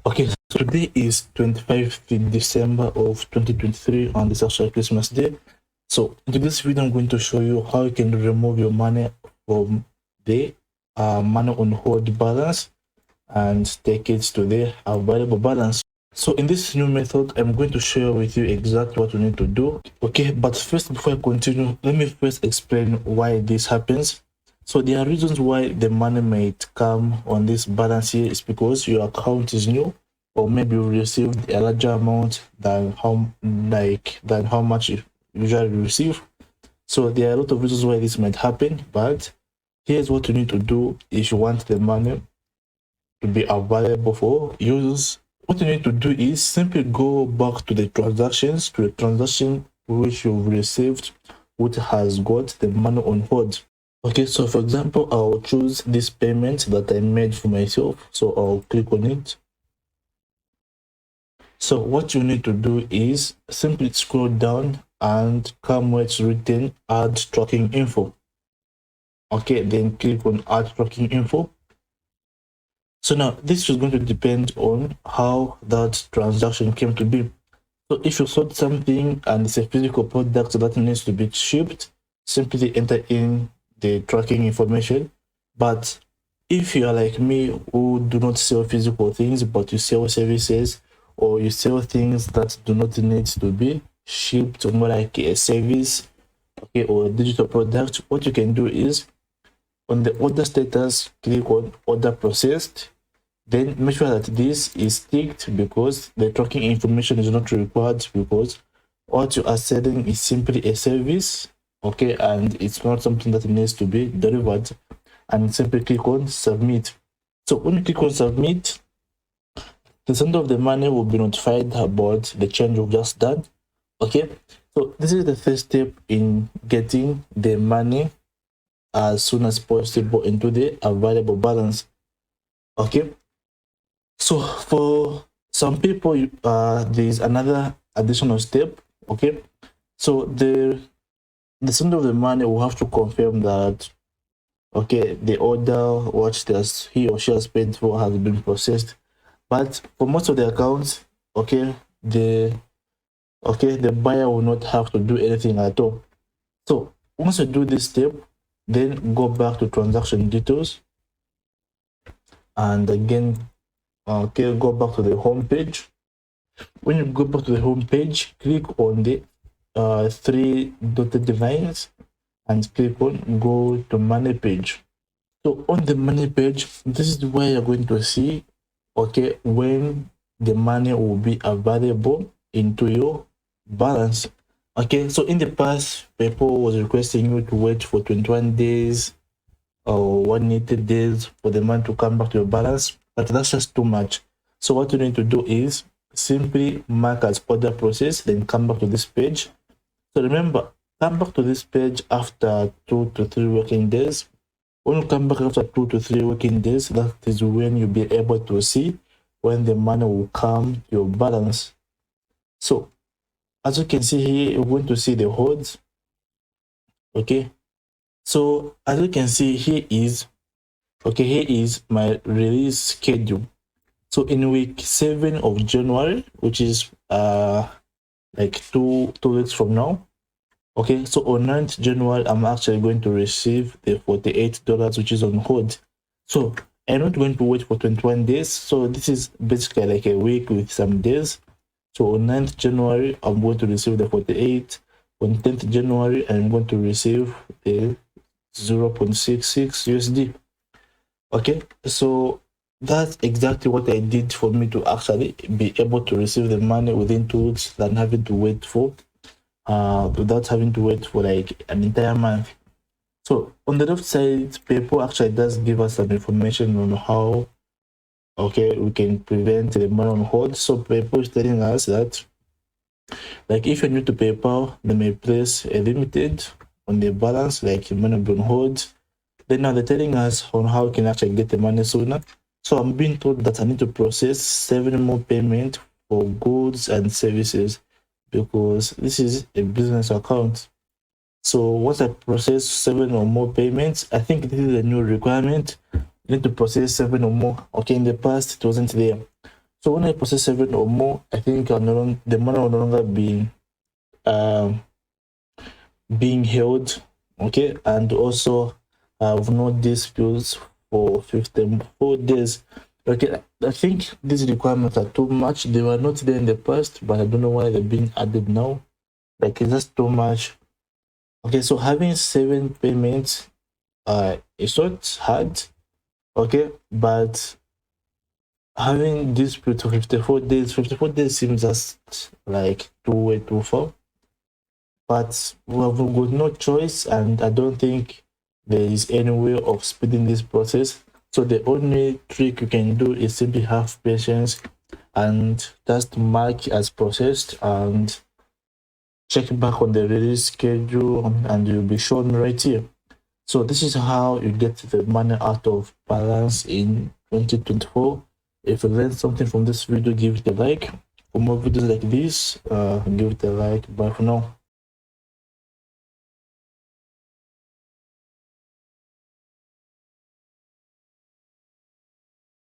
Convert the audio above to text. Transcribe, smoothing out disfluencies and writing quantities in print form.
Okay, so today is 25th December of 2023 and it's actually Christmas Day. So in this video, I'm going to show you how you can remove your money from the money on hold balance and take it to the available balance. So in this new method, I'm going to share with you exactly what you need to do. Okay, but first, before I continue, let me first explain why this happens. So there are reasons why the money might come on this balance here is because your account is new, or maybe you received a larger amount than how much you usually receive. So there are a lot of reasons why this might happen, but here's what you need to do if you want the money to be available for use. What you need to do is simply go back to the transaction which you've received, which has got the money on hold. Okay, so for example, I'll choose this payment that I made for myself. So I'll click on it. So what you need to do is simply scroll down and come where it's written add tracking info. Okay, then click on add tracking info. So now this is going to depend on how that transaction came to be. So if you sold something and it's a physical product that needs to be shipped, simply enter in the tracking information. But if you are like me who do not sell physical things but you sell services, or you sell things that do not need to be shipped, or more like a service, okay, or a digital product, what you can do is on the order status, click on order processed. Then make sure that this is ticked because the tracking information is not required, because what you are selling is simply a service, okay, and it's not something that needs to be delivered. And simply click on submit. So when you click on submit, the sender of the money will be notified about the change you've just done. Okay, so this is the first step in getting the money as soon as possible into the available balance. Okay, so for some people, there's another additional step. Okay, so the sender of the money will have to confirm that, okay, the order what he or she has paid for has been processed. But for most of the accounts, okay, the buyer will not have to do anything at all. So once you do this step, then go back to transaction details, and again, okay, go back to the home page. When you go back to the home page, click on the three dotted lines and click on go to money page. So on the money page, this is where you're going to see, okay, when the money will be available into your balance. Okay, so in the past, PayPal was requesting you to wait for 21 days or 180 days for the money to come back to your balance, but that's just too much. So what you need to do is simply mark as order process, then come back to this page. So remember, come back to this page after 2 to 3 working days. When you come back after 2 to 3 working days, that is when you'll be able to see when the money will come to your balance. So as you can see here, you're going to see the holds. Okay, so as you can see, here is my release schedule. So in week 7 of January, which is like two weeks from now, okay, so on 9th January, I'm actually going to receive the $48 which is on hold. So I'm not going to wait for 21 days. So this is basically like a week with some days. So on 9th January, I'm going to receive the 48. On 10th January, I'm going to receive the 0.66 USD. Okay, so that's exactly what I did for me to actually be able to receive the money within 2 weeks than having to wait for without having to wait for like an entire month. So on the left side, PayPal actually does give us some information on how, okay, we can prevent the money on hold. So PayPal is telling us that, like, if you're new to PayPal, they may place a limited on the balance, like money on hold. Then now they're telling us on how we can actually get the money sooner. So I'm being told that I need to process 7 more payments for goods and services, because this is a business account. So once I process 7 or more payments, I think this is a new requirement you need to process 7 or more. Okay, in the past it wasn't there. So when I process 7 or more, I think the money will no longer be being held. Okay, and also have no disputes for 54 days. Okay, I think these requirements are too much. They were not there in the past, but I don't know why they're being added now. Like, it's just too much. Okay, so having 7 payments it's not hard. Okay, but having dispute for 54 days seems just like too far. But we have got no choice, and I don't think there is any way of speeding this process. So the only trick you can do is simply have patience and just mark as processed and check back on the release schedule, and you'll be shown right here. So this is how you get the money out of Balance in 2024. If you learned something from this video, give it a like. For more videos like this, give it a like. Bye for now.